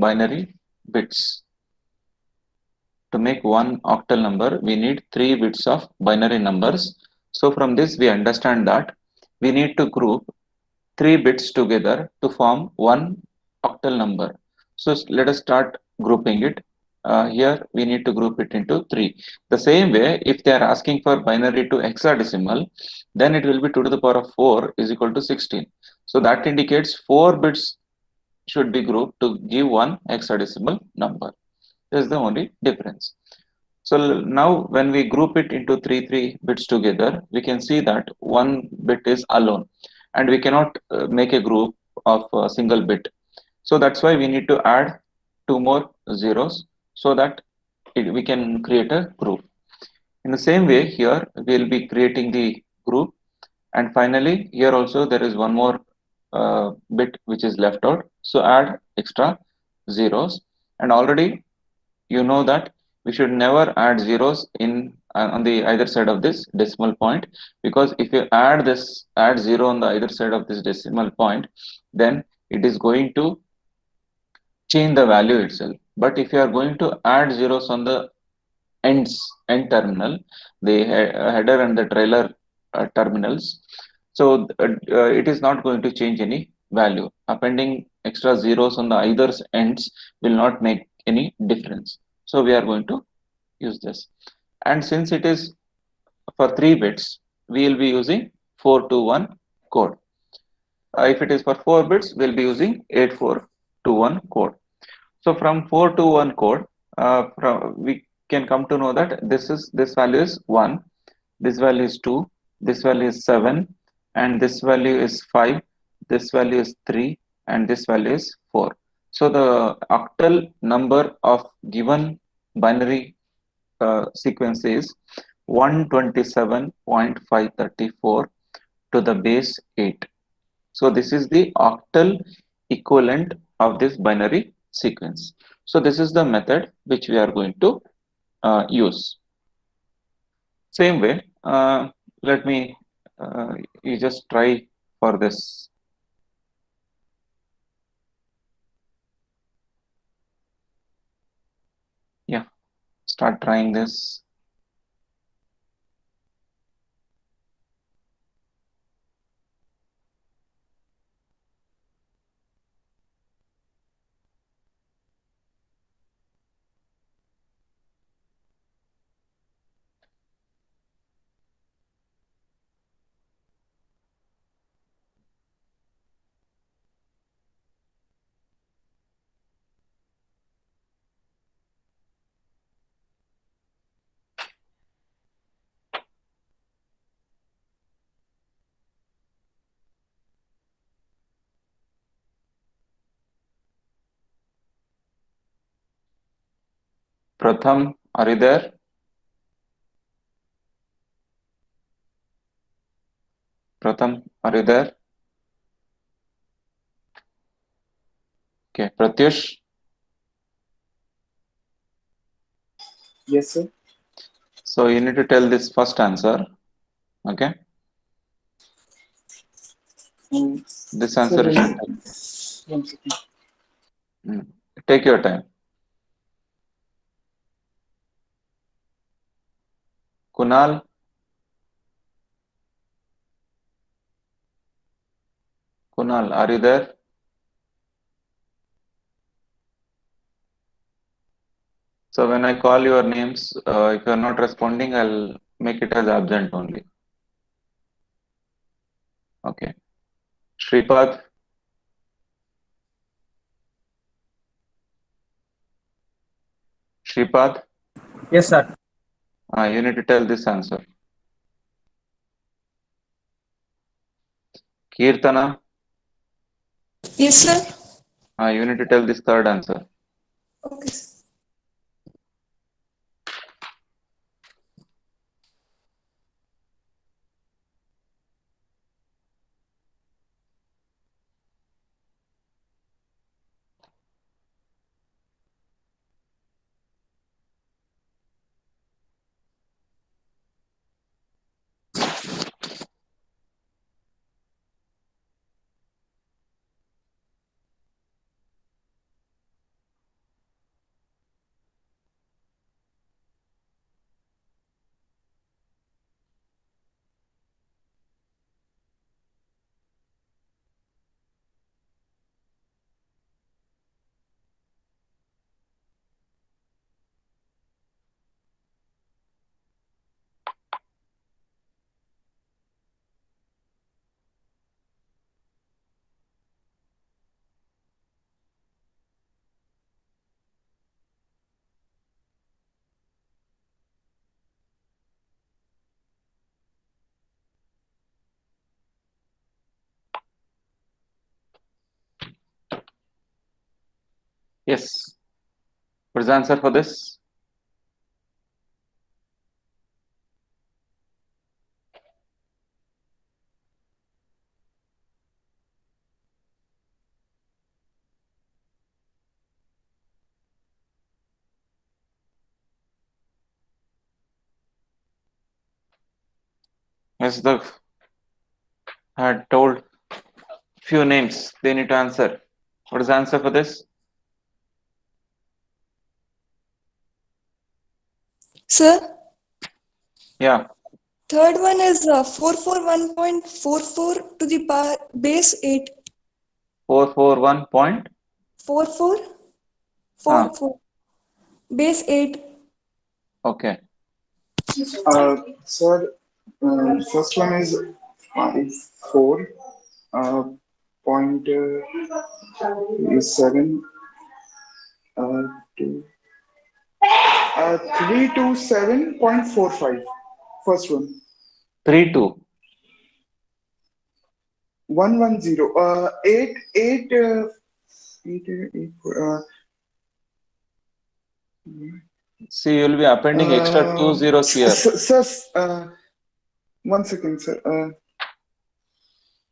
binary bits. To make one octal number, we need 3 bits of binary numbers. So from this, we understand that we need to group 3 bits together to form one octal number. So let us start grouping it. Here we need to group it into 3. The same way, if they are asking for binary to hexadecimal, then it will be 2 to the power of 4 is equal to 16. So that indicates 4 bits should be grouped to give one hexadecimal number. This is the only difference. So now when we group it into 3 bits together, we can see that one bit is alone and we cannot make a group of a single bit. So that's why we need to add 2 more zeros so that we can create a group. In the same way, here we'll be creating the group, and finally here also there is one more bit which is left out. So add extra zeros, and already you know that we should never add zeros in on the either side of this decimal point, because if you add 0 on the either side of this decimal point, then it is going to change the value itself. But if you are going to add zeros on the end terminal, the header and the trailer terminals, so it is not going to change any value. Appending extra zeros on the either ends will not make any difference. So we are going to use this, and since it is for 3 bits, we will be using 421 code. If it is for 4 bits, we'll be using 8421 code. So from 4 to 1 code, we can come to know that this value is 1, this value is 2, this value is 7, and this value is 5, this value is 3, and this value is 4. So the octal number of given binary sequence is 127.534 to the base 8. So this is the octal equivalent of this binary sequence. So this is the method which we are going to use. Same way, let me you just try for this. Yeah, start trying this. Pratham, are you there? Pratham, are you there? Okay, Pratyush. Yes, sir. So you need to tell this first answer. Okay, this Sir, answer you should tell. one second. Mm. Take your time. Kunal, Kunal, are you there? So when I call your names, if you are not responding, I'll make it as absent only. Okay. Shripad, Shripad, Yes, sir. you need to tell this answer. Kirtana, Yes, sir. you need to tell this third answer. Okay. Yes. What is the answer for this? Yes, the had told few names. They need to answer. What is the answer for this? Sir, Yeah, third one is 441.44 to the power base 8. 441 point. 44 Ah, 44 base 8. okay. Sir, first one is 4 uh, point is 7 two, 327.45. First one. 32. 110. 8, See, you will be appending extra two zeros here. sir, one second, sir.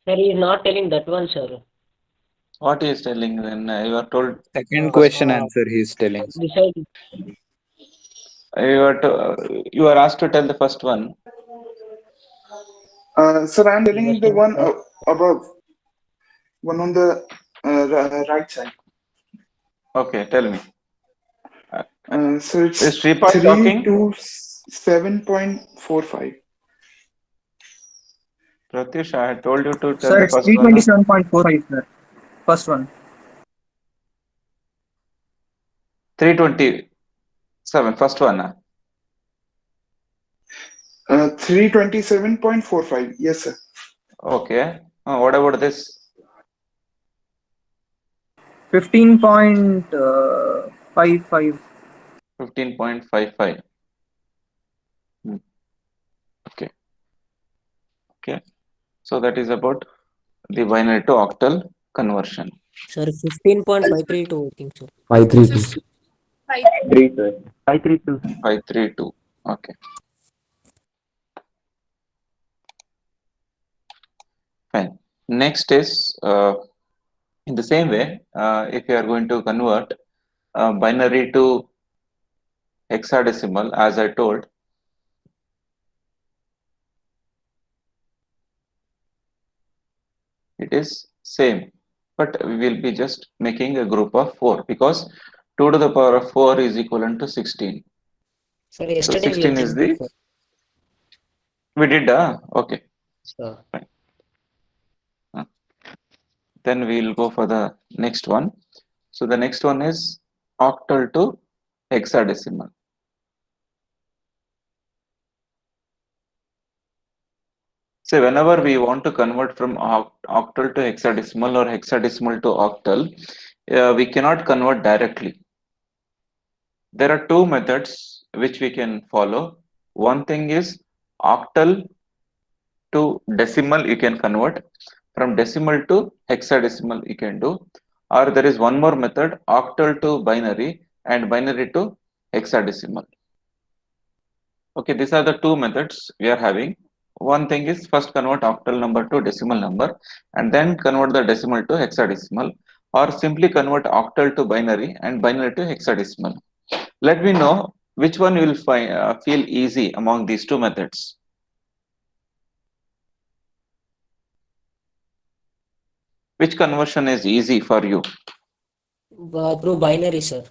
Sir, he is not telling that one, sir. What he is telling then? You are told Second first. question answer he is telling. Beside, You are asked to tell the first one. Sir, I'm he was telling the telling one that. above, one on the right side. Okay, tell me. So Is it's Shripal talking? 327.45. Pratyush, I had told you to tell Sir, the it's first one. Huh? 327.45, sir. First one. 327, first one. Huh? 327.45. Yes, sir. Okay. What about this? 15.55. 15.55. Okay. Okay. So that is about the binary to octal conversion. Sir, 15.532, I think so. 532. 532. 532. Okay. Fine. Next is in the same way, if you are going to convert binary to hexadecimal, as I told, it is same, but we will be just making a group of 4 because 2 to the power of 4 is equivalent to 16. Sir, So yesterday we 16 is achieved this, the, sir. we did, okay. Sir. Fine. Then we will go for the next one. So the next one is octal to hexadecimal. So whenever we want to convert from octal to hexadecimal or hexadecimal to octal, we cannot convert directly. There are two methods which we can follow. One thing is octal to decimal you can convert. From decimal to hexadecimal you can do. Or there is one more method, octal to binary and binary to hexadecimal. Okay, these are the two methods we are having. One thing is first convert octal number to decimal number and then convert the decimal to hexadecimal, or simply convert octal to binary and binary to hexadecimal. Let me know which one you will feel easy among these two methods. Which conversion is easy for you? Through binary, sir.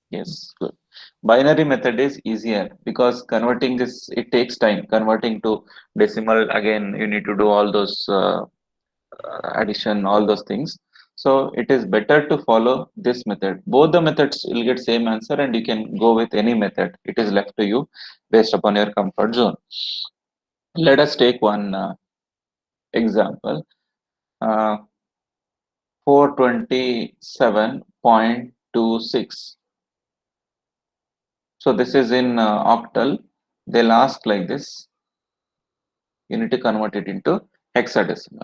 Yes, good. Binary method is easier because converting this, it takes time. Converting to decimal, again, you need to do all those addition, all those things. So it is better to follow this method. Both the methods will get same answer and you can go with any method. It is left to you based upon your comfort zone. Let us take one example. 427.26. So this is in octal. They'll ask like this. You need to convert it into hexadecimal.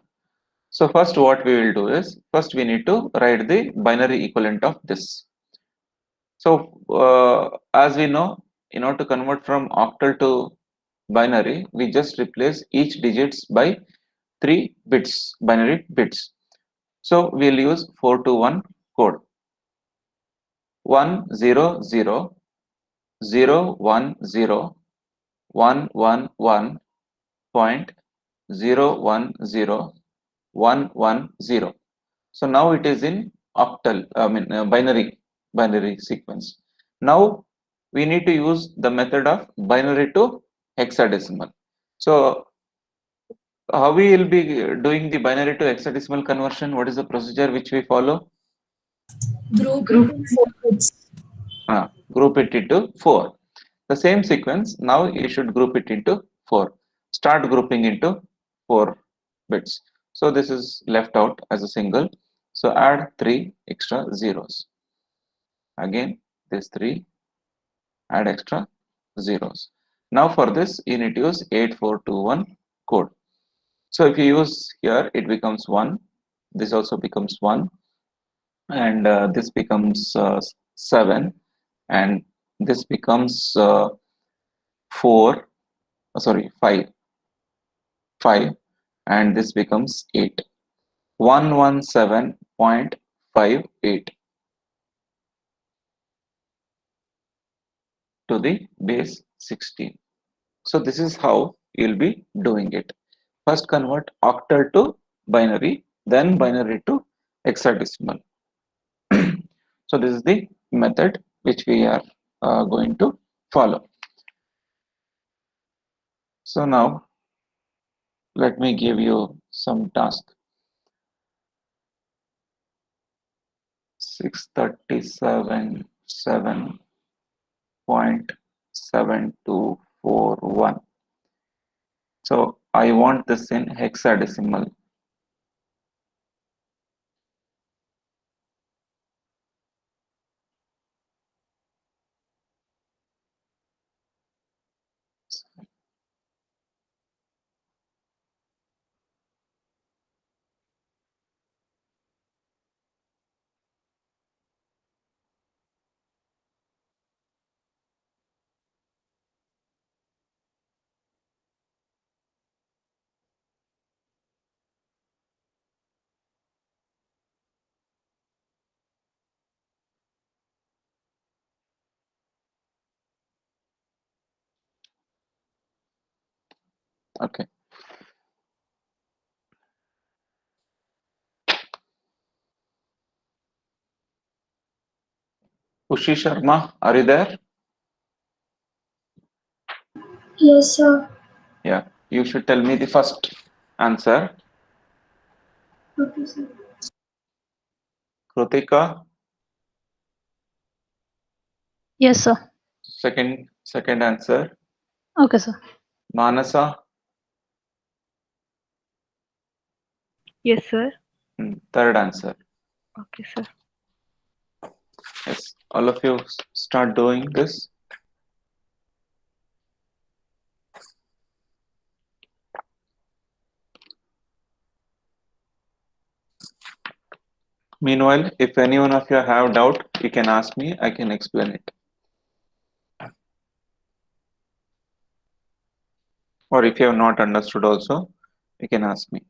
So first what we will do is, first we need to write the binary equivalent of this. So as we know, in order to convert from octal to binary, we just replace each digits by 3 bits, binary bits. So we'll use 421 code. 100 010 111 point 010 110. So now it is in octal, binary sequence. Now we need to use the method of binary to hexadecimal. So how we will be doing the binary to hexadecimal conversion? What is the procedure which we follow? Group it in 4 bits. Group it into 4. The same sequence, now you should group it into 4. Start grouping into 4 bits. So this is left out as a single. So add 3 extra zeros. Again, this 3, add extra zeros. Now for this, you need to use 8421 code. So if you use here, it becomes 1. This also becomes 1. And this becomes 7. And this becomes 4. Sorry, 5. 5. And this becomes 8. 117.58 to the base 16. So this is how you'll be doing it. First convert octal to binary, then binary to hexadecimal. So this is the method which we are going to follow. So now let me give you some task. 637 7.7241. So I want this in hexadecimal. Okay. Ushi Sharma, are you there? Yes, sir. Yeah, you should tell me the first answer. Okay, sir. Krutika, Yes, sir. second answer. Okay, sir. Manasa, Yes, sir. third answer. Okay, sir. Yes, all of you start doing this. Meanwhile, if any one of you have doubt, you can ask me, I can explain it. Or if you have not understood also, you can ask me.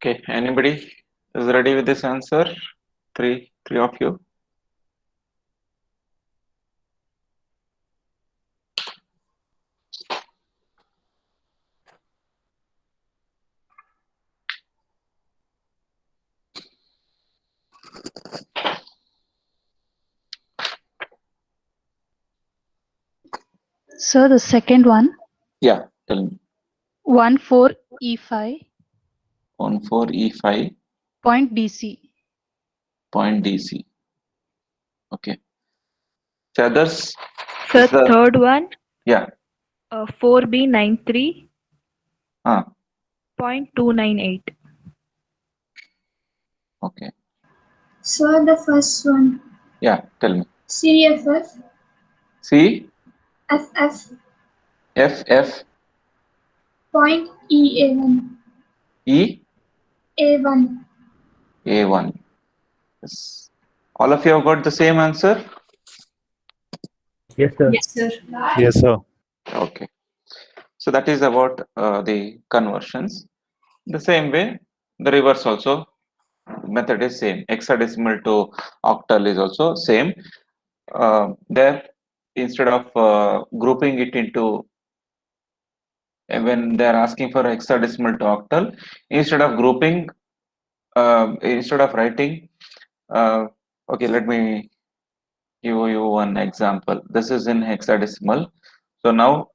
Okay, anybody is ready with this answer? Three of you. Sir, the second one, Yeah, tell me. 14E5 14E5 point DC. point DC. Okay. So others, Sir, is the third one, yeah. 4B93 Ah, .298. okay. Sir, the first one. Yeah, tell me. CFF, C FF, FF point EA1, E A1. A1. Yes. All of you have got the same answer? Yes, sir. Yes, sir. Yes, sir. Okay. So that is about the conversions. The same way, the reverse also method is same. Hexadecimal to octal is also same. There, instead of grouping it into when they are asking for hexadecimal to octal, instead of grouping, instead of writing, okay, let me give you one example. This is in hexadecimal. So now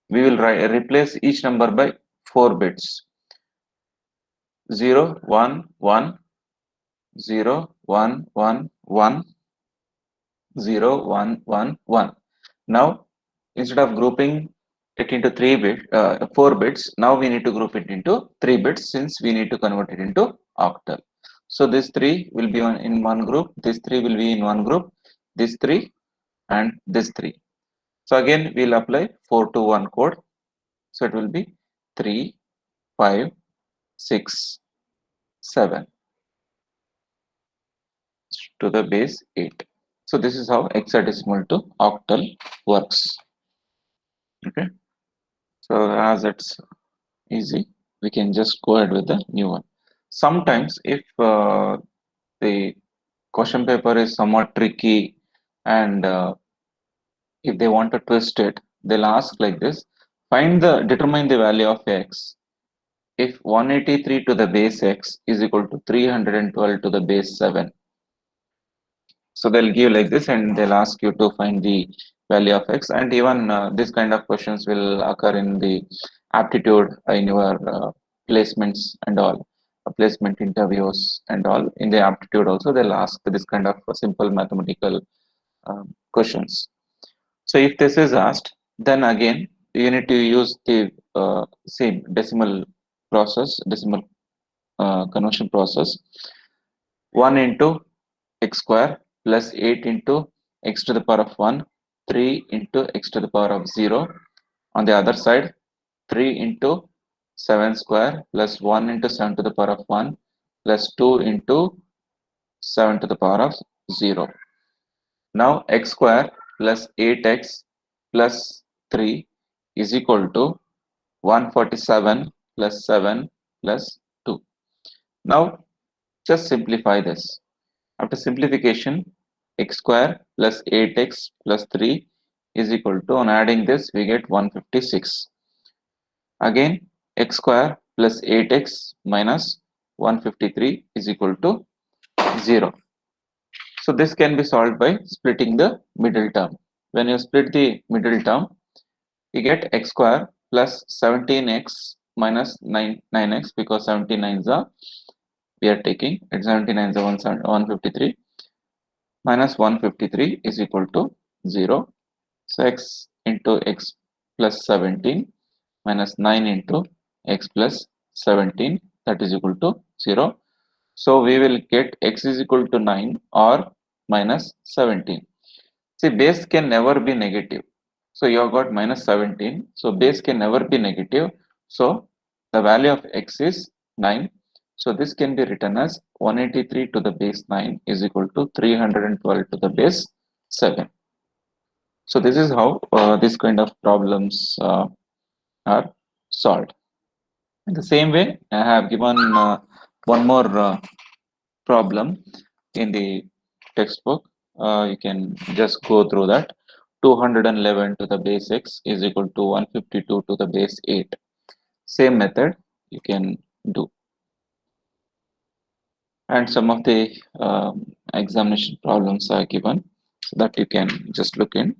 we will replace each number by 4 bits. 0, 1, 1, 0, 1, 1, 1, 0, 1, 1, 1. Now, instead of grouping it into 4 bits, now we need to group it into 3 bits since we need to convert it into octal. So this 3 will be in one group, this 3 will be in one group, this 3 and this 3. So again, we'll apply 4 to 1 code. So it will be 3, 5, 6, 7 to the base 8. So this is how hexadecimal to octal works. Okay. So as it's easy, we can just go ahead with the new one. Sometimes if the question paper is somewhat tricky and if they want to twist it, they'll ask like this: determine the value of x if 183 to the base x is equal to 312 to the base 7. So they'll give like this and they'll ask you to find the value of x, and even this kind of questions will occur in the aptitude in your placements and all, placement interviews and all. In the aptitude also they'll ask this kind of simple mathematical questions. So if this is asked, then again you need to use the same decimal conversion process. 1 into x square plus 8 into x to the power of 1, 3 into x to the power of 0. On the other side, 3 into 7 square plus 1 into 7 to the power of 1 plus 2 into 7 to the power of 0. Now x square plus 8x plus 3 is equal to 147 plus 7 plus 2. Now just simplify this. After simplification, x square plus 8x plus 3 is equal to, on adding this, we get 156. Again, x square plus 8x minus 153 is equal to 0. So this can be solved by splitting the middle term. When you split the middle term, you get x square plus 17x minus 9x, because 79 is we are taking, at 79 is 153. Minus 153 is equal to 0. So x into x plus 17 minus 9 into x plus 17, that is equal to 0. So we will get x is equal to 9 or minus 17. See, base can never be negative. So you have got minus 17. So base can never be negative. So the value of x is 9. So this can be written as 183 to the base 9 is equal to 312 to the base 7. So this is how this kind of problems are solved. In the same way, I have given one more problem in the textbook. You can just go through that. 211 to the base x is equal to 152 to the base 8. Same method you can do. And some of the examination problems are given so that you can just look in.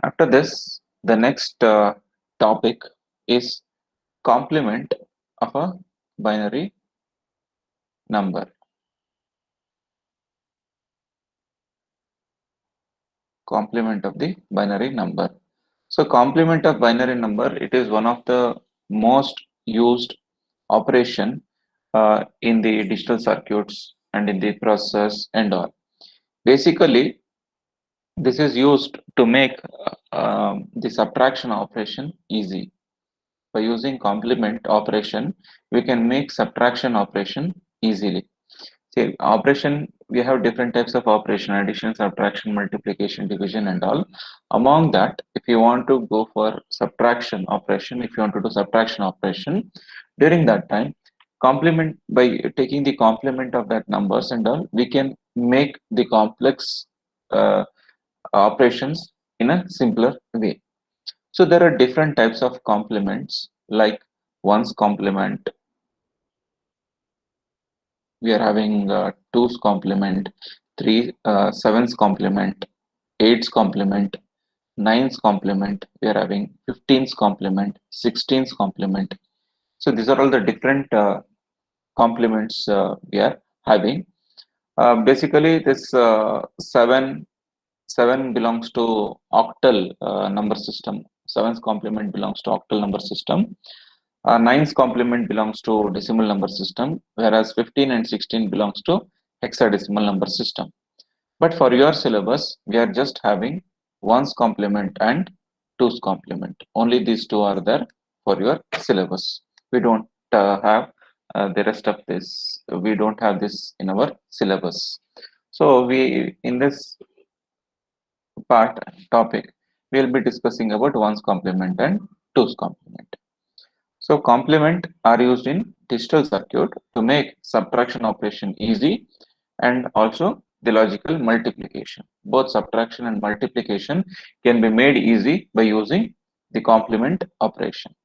After this, the next topic is complement of a binary number. Complement of the binary number. So complement of binary number, it is one of the most used operation in the digital circuits and in the process and all. Basically, this is used to make the subtraction operation easy. By using complement operation, we can make subtraction operation easily. See, operation, we have different types of operation: addition, subtraction, multiplication, division, and all. Among that, if you want to go for subtraction operation, if you want to do subtraction operation, during that time, complement, by taking the complement of that numbers and all, we can make the complex uh, operations in a simpler way. So there are different types of complements, like ones complement. We are having twos complement, sevens complement, eights complement, nines complement. We are having 15s complement, 16s complement. So these are all the different complements we are having. Basically, this seven belongs to octal number system. Seven's complement belongs to octal number system. Nines complement belongs to decimal number system, whereas 15 and 16 belongs to hexadecimal number system. But for your syllabus, we are just having ones complement and twos complement. Only these two are there for your syllabus. We don't have the rest of this. We don't have this in our syllabus. So we, in this topic, we will be discussing about ones complement and twos complement. So complement are used in digital circuit to make subtraction operation easy, and also the logical multiplication. Both subtraction and multiplication can be made easy by using the complement operation.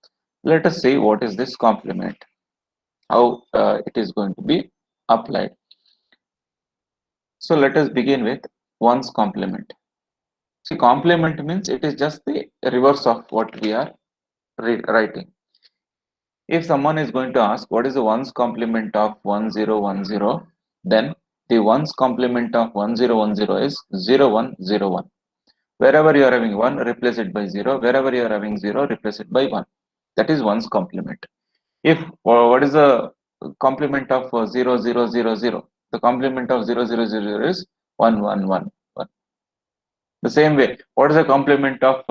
Let us see what is this complement, how it is going to be applied. So let us begin with ones complement. See, complement means it is just the reverse of what we are writing. If someone is going to ask what is the ones complement of 1010, then the ones complement of 1010 is 0101. Wherever you are having 1, replace it by 0. Wherever you are having 0, replace it by 1. That is ones complement. If what is the complement of 0000? The complement of 0000 is 1111. The same way, what is the complement of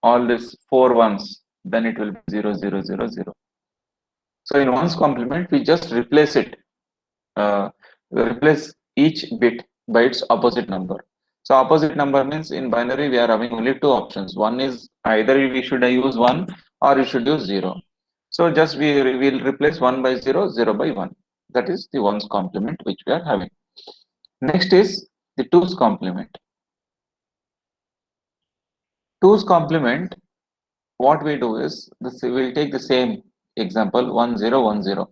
all these 4 ones? Then it will be 0000. So in ones complement, we just replace it, replace each bit by its opposite number. So opposite number means in binary we are having only two options. One is either we should use 1 or you should use 0. So just we will replace 1 by 0, 0 by 1. That is the ones complement which we are having. Next is the twos complement. Twos complement, what we do is this, we will take the same example 1010.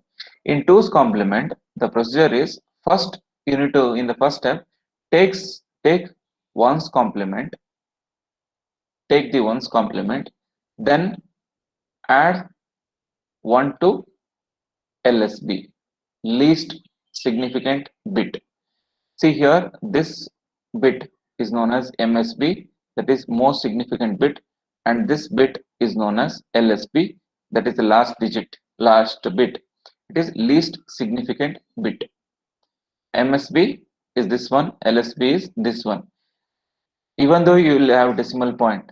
In twos complement, the procedure is first you need to, in the first step, take ones complement, take the ones complement, then add 1 to LSB, least significant bit. See here, this bit is known as MSB, that is most significant bit, and this bit is known as LSB, that is the last digit, last bit. It is least significant bit. MSB is this one, LSB is this one. Even though you will have decimal point,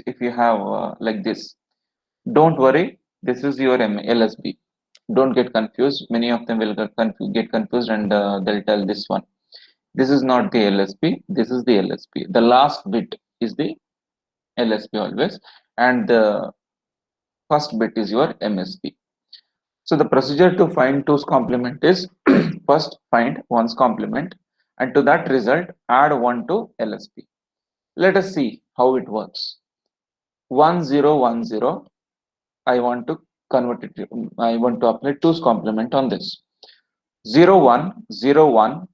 if you have like this, don't worry, this is your LSB. Don't get confused. Many of them will get confused and they'll tell this one. This is not the LSB, this is the LSB. The last bit is the LSB always, and the first bit is your MSB. So the procedure to find 2's complement is first find 1's complement, and to that result add 1 to LSB. Let us see how it works. 1 0 1 0. I want to convert it. I want to apply 2's complement on this. 0 1 0 1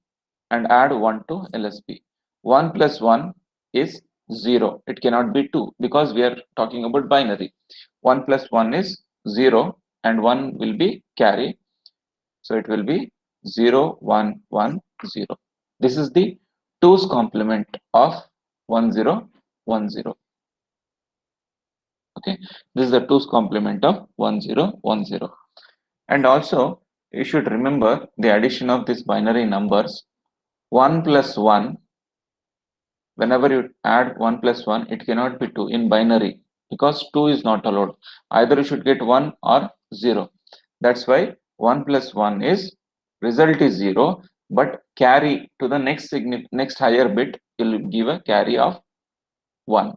and add 1 to LSB. 1 plus 1 is 0. It cannot be 2 because we are talking about binary. 1 plus 1 is 0 and 1 will be carry. So it will be 0 1 1 0. This is the 2's complement of 1 0 1 0. Okay, this is the 2's complement of 1 0 1 0. And also you should remember the addition of these binary numbers. 1 plus 1, whenever you add 1 plus 1, it cannot be 2 in binary because 2 is not allowed. Either you should get 1 or 0. That's why 1 plus 1 is result is 0, but carry to the next higher bit will give a carry of 1.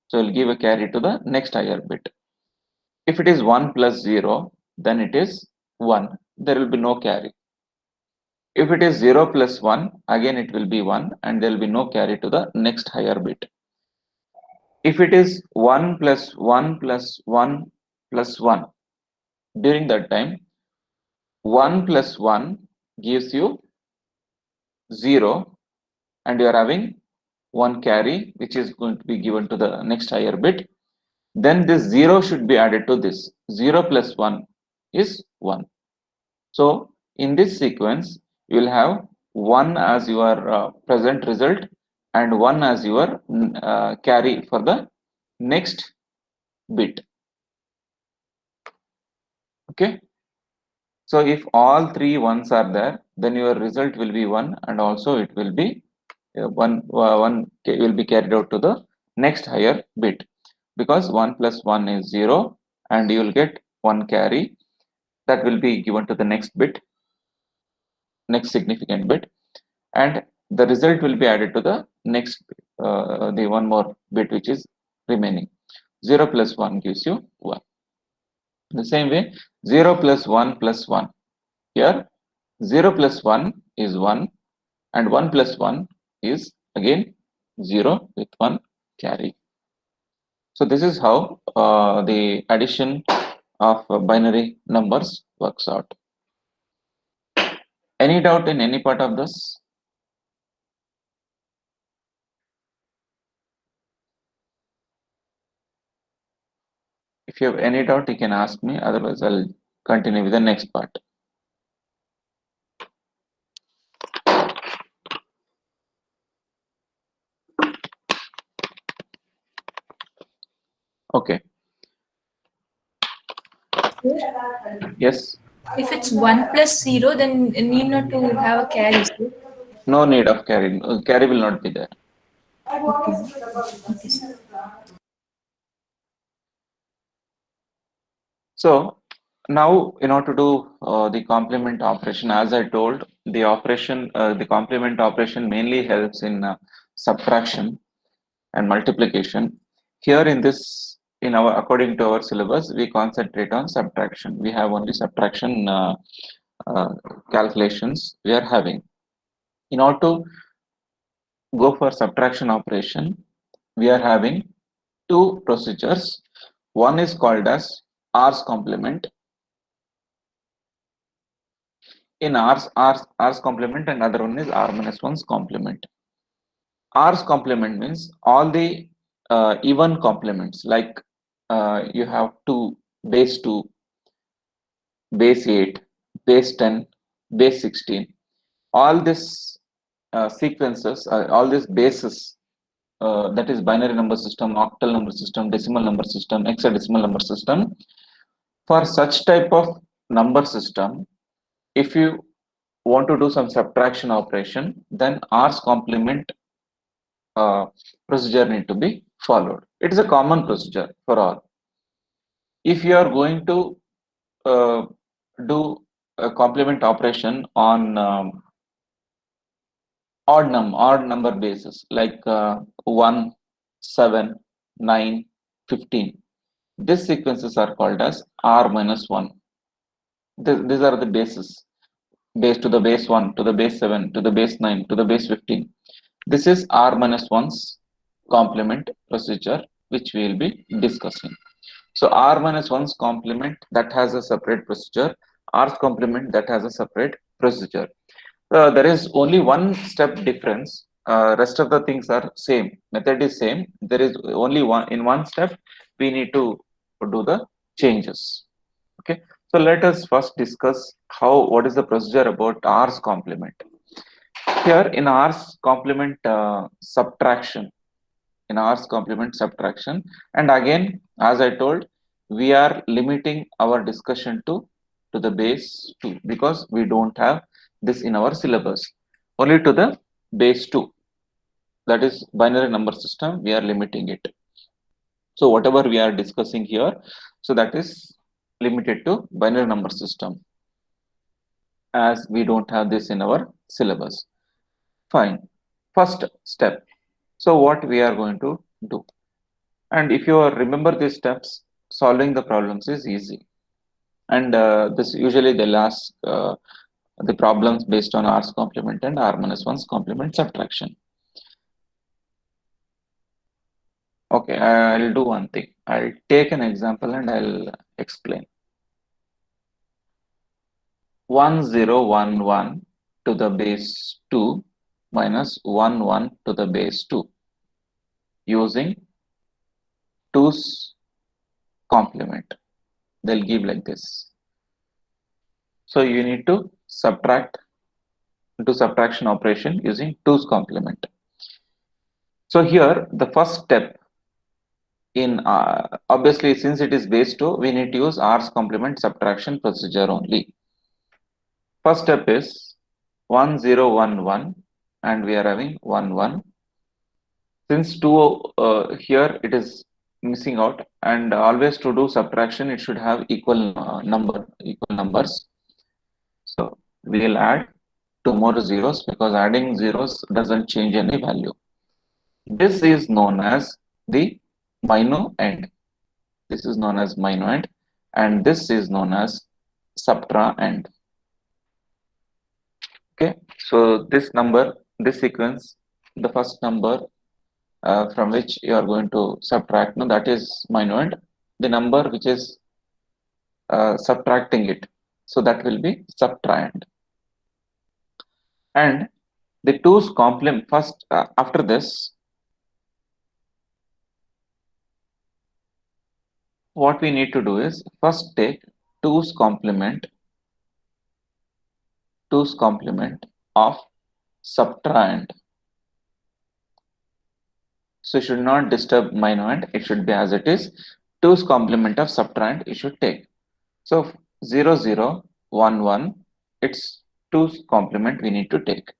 So will give a carry to the next higher bit. If it is 1 plus 0, then it is 1. There will be no carry. If it is 0 plus 1, again it will be 1 and there will be no carry to the next higher bit. If it is 1 plus 1 plus 1 plus 1, during that time 1 plus 1 gives you 0 and you are having 1 carry which is going to be given to the next higher bit. Then this 0 should be added to this. 0 plus 1 is 1. So in this sequence you will have 1 as your present result and 1 as your carry for the next bit. Okay, so if all three ones are there, then your result will be 1 and also it will be 1 will be carried out to the next higher bit, because 1 plus 1 is 0 and you will get 1 carry that will be given to the next bit, next significant bit, and the result will be added to the next the one more bit which is remaining. 0 plus 1 gives you 1. The same way 0 plus 1 plus 1, here 0 plus 1 is 1 and 1 plus 1 is again 0 with 1 carry. So this is how the addition of binary numbers works out. Any doubt in any part of this? If you have any doubt, you can ask me, otherwise I'll continue with the next part. Okay. Yes. If it's 1 plus 0, then need not to have a carry. So. No need of carry. Carry will not be there. Okay. Okay, sir. So now in order to do the complement operation, as I told, the operation, the complement operation mainly helps in subtraction and multiplication. Here in this, in our according to our syllabus, we concentrate on subtraction. We have only subtraction calculations we are having. In order to go for subtraction operation, we are having two procedures. One is called as R's complement. In R's complement, and other one is R minus 1's complement. R's complement means all the even complements, like you have 2, base 2, base 8, base 10, base 16. All this sequences, all these bases, that is binary number system, octal number system, decimal number system, hexadecimal number system. For such type of number system, if you want to do some subtraction operation, then R's complement procedure need to be followed. It is a common procedure for all. If you are going to do a complement operation on odd number basis, like 1, 7, 9, 15, these sequences are called as R minus 1. these are the bases. Base to the base 1, to the base 7, to the base 9, to the base 15. This is r minus 1's complement procedure, which we will be discussing. So r minus 1's complement, that has a separate procedure. R's complement, that has a separate procedure. There is only one step difference. Rest of the things are same. Method is same. There is only one step we need to do the changes. Okay. So let us first discuss what is the procedure about R's complement. Here in R's complement subtraction, and again, as I told, we are limiting our discussion to the base 2 because we don't have this in our syllabus. Only to the base 2, that is binary number system, we are limiting it. So whatever we are discussing here, so that is limited to binary number system, as we don't have this in our syllabus. Fine. First step. So what we are going to do, and if you remember these steps, solving the problems is easy. And this usually they'll ask the problems based on R's complement and R minus 1's complement subtraction. Okay, I'll do one thing. I'll take an example and I'll explain. 1011 to the base 2 minus 11 to the base 2 using 2's complement. They'll give like this. So you need to do subtraction operation using 2's complement. So here the first step in obviously, since it is base 2, we need to use R's complement subtraction procedure only. First step is 1011 and we are having 11. Since 2 here it is missing out, and always to do subtraction it should have equal numbers. So we will add 2 more zeros because adding zeros doesn't change any value. This is known as the minuend. This is known as minuend, and this is known as subtrahend. Okay, so this number, this sequence, the first number from which you are going to subtract, no, that is minuend. The number which is subtracting it, so that will be subtrahend. And the 2's complement first. After this, what we need to do is first take 2's complement of subtrahend. So you should not disturb minuend, it should be as it is. 2's complement of subtrahend you should take. So 0 0 1 1, it's 2's complement we need to take.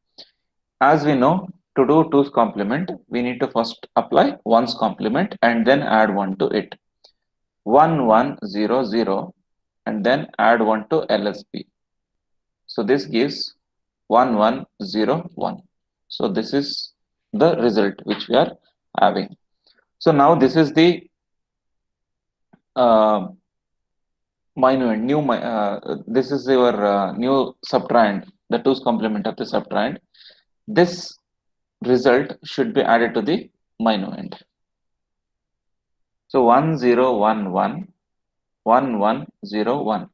As we know, to do 2's complement we need to first apply 1's complement and then add 1 to it. 1 1 0 0 and then add 1 to LSB. So this gives 1 1 0 1. So this is the result which we are having. So now this is the minuend. This is your new subtrahend, the 2's complement of the subtrahend. This result should be added to the minuend. So 1 0 1 1 1 1 0 1.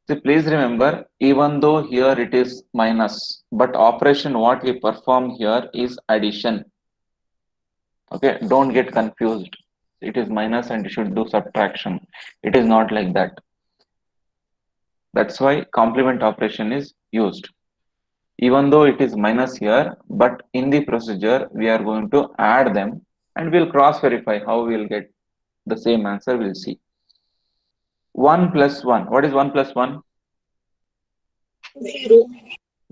So please remember, even though here it is minus, but operation what we perform here is addition. Okay, don't get confused. It is minus and you should do subtraction. It is not like that. That's why complement operation is used. Even though it is minus here, but in the procedure we are going to add them and we'll cross verify how we'll get the same answer. We'll see. 1 plus 1. What is 1 plus 1? 0.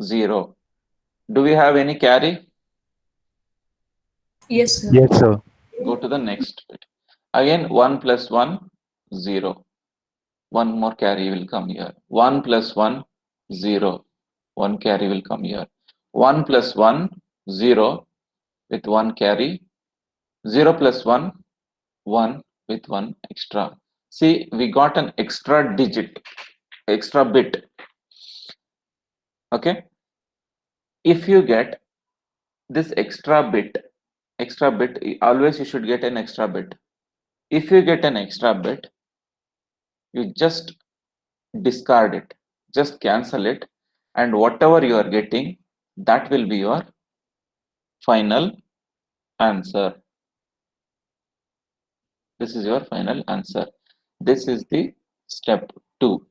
0. Do we have any carry? Yes, sir. Yes, sir. Go to the next bit. Again 1 plus 1, 0. One more carry will come here. 1 plus 1, 0. One carry will come here. 1 plus 1, 0 with 1 carry. 0 plus 1, 1 with 1 extra. See, we got an extra digit. extra bit. Okay, if you get this extra bit, always you should get an extra bit. If you get an extra bit, you just discard it, just cancel it, and whatever you are getting, that will be your final answer. This is your final answer. This is the step 2.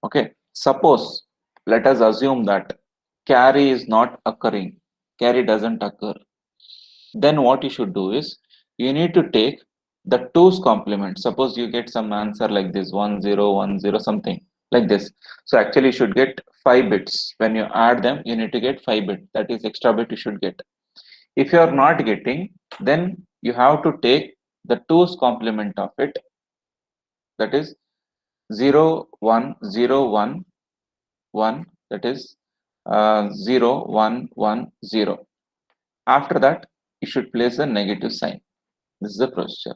Okay, suppose let us assume that carry is not occurring, carry doesn't occur. Then what you should do is you need to take the 2's complement. Suppose you get some answer like this 1 0 1 0 something like this. So actually you should get 5 bits. When you add them, you need to get 5 bits. That is extra bit you should get. If you are not getting, then you have to take the 2's complement of it. That is 0 1 0 1 1. That is 0 1 1 0. After that, you should place a negative sign. This is the procedure.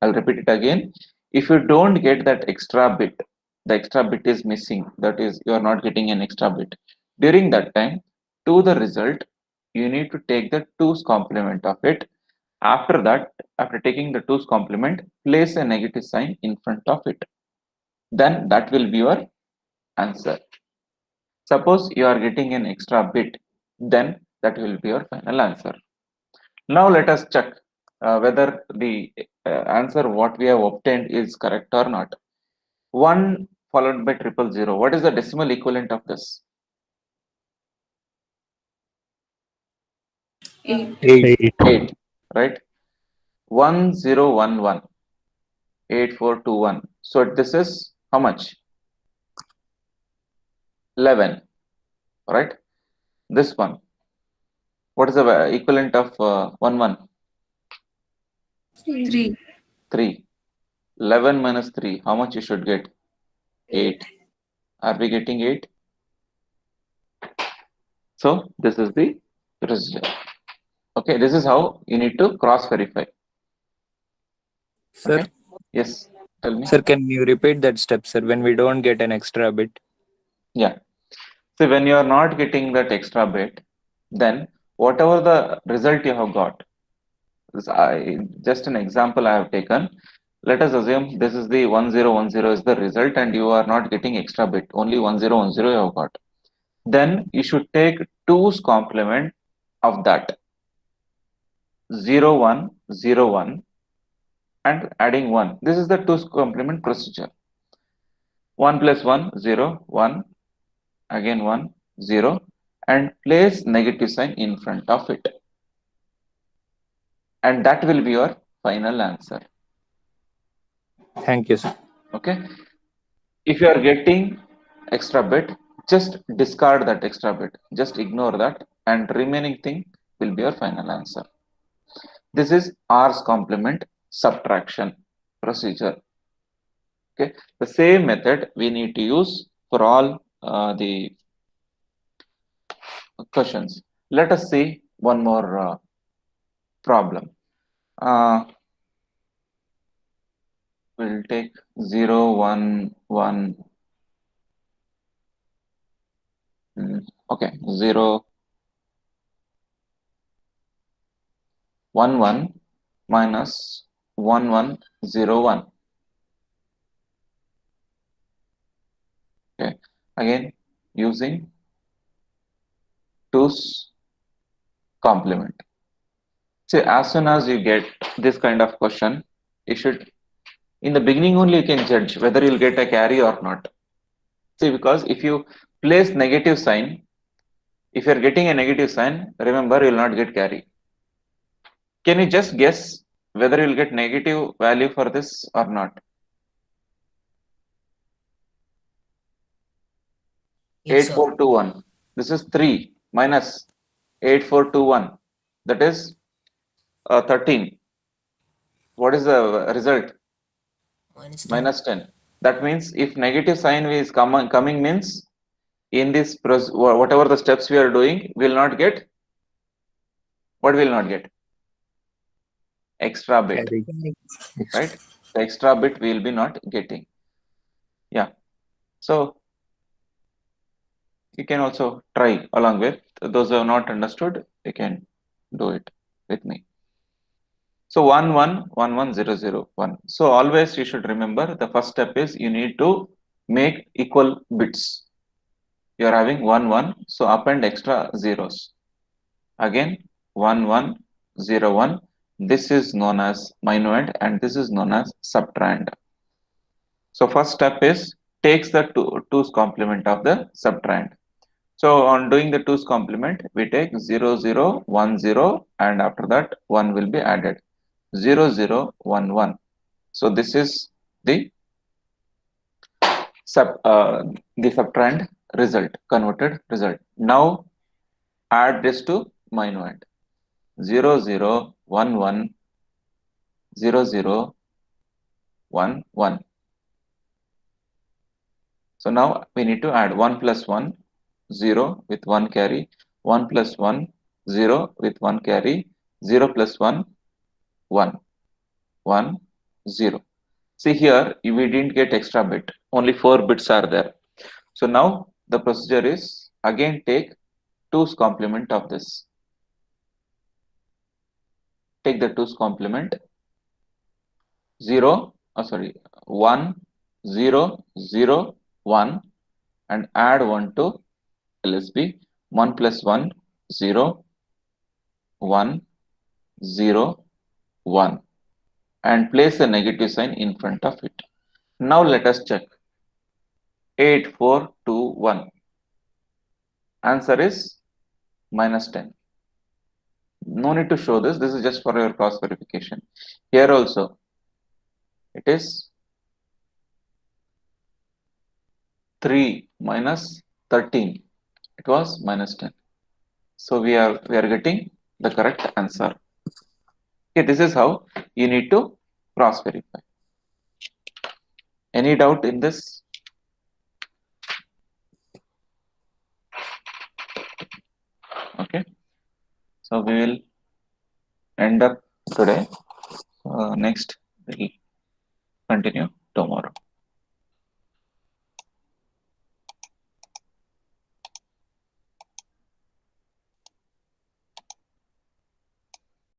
I'll repeat it again. If you don't get that extra bit, the extra bit is missing. That is, you are not getting an extra bit. During that time, to the result, you need to take the 2's complement of it. After that, after taking the 2's complement, place a negative sign in front of it. Then that will be your answer. Suppose you are getting an extra bit, then that will be your final answer. Now let us check whether the answer what we have obtained is correct or not. 1 followed by 000. What is the decimal equivalent of this? 8. 8, right? 1011, 8421. So this is how much? 11, right? This one. What is the equivalent of 11? 3. 3. 11 minus 3. How much you should get? 8. Are we getting 8? So this is the procedure. Okay, this is how you need to cross verify. Sir, Okay. Yes, tell me. sir, can you repeat that step, sir, when we don't get an extra bit? Yeah. So when you are not getting that extra bit, then whatever the result you have got, just an example I have taken. Let us assume this is the 1010 is the result and you are not getting extra bit, only 1010 you have got. Then you should take 2's complement of that 0101 and adding 1. This is the 2's complement procedure. 1 plus 1, 0, 1, again 1, 0, and place negative sign in front of it. And that will be your final answer. Thank you, sir. Okay. If you are getting extra bit, just discard that extra bit. Just ignore that, and remaining thing will be your final answer. This is R's complement subtraction procedure. Okay, the same method we need to use for all the questions. Let us see one more problem. We'll take 0 1 1. Okay, 0 1 1 minus 1 1 0 1. Okay, again using 2's complement. See, as soon as you get this kind of question, you should, in the beginning only you can judge whether you'll get a carry or not. See, because if you place negative sign, if you're getting a negative sign, remember you will not get carry. Can you just guess whether you'll get negative value for this or not? 8421. This is 3 minus 8421. That is 13. What is the result? Minus 10. That means if negative sign is coming means in this whatever the steps we are doing, will not get. What will not get? Extra bit. Right? The extra bit we will be not getting. Yeah. So you can also try along with those who have not understood. You can do it with me. So 1 1 1 1 0 0 1. So always you should remember the first step is you need to make equal bits. You are having 1 1, so append extra zeros. Again 1 1 0 1. This is known as minuend and this is known as subtrahend. So first step is takes the 2's complement of the subtrahend. So on doing the 2's complement, we take 0 0 1 0 and after that 1 will be added. 0 0 1 1. So this is the subtrahend result, converted result. Now add this to minuend. 0 0 1 1 0 0 1 1. So now we need to add 1 plus 1 0 with 1 carry, 1 plus 1 0 with 1 carry, 0 plus 1 1 1 0. See here we didn't get extra bit, only 4 bits are there. So now the procedure is again take 2's complement of this. Take the 2's complement 1 0 0 1 and add 1 to LSB. 1 plus 1 0 1 0 1 and place a negative sign in front of it. Now let us check. 8 4 2 1. Answer is minus 10. No need to show this. This is just for your cross verification. Here also it is 3 minus 13. It was minus 10. So we are getting the correct answer. Okay, this is how you need to cross verify. Any doubt in this? Okay. So we will end up today. Next we'll continue tomorrow.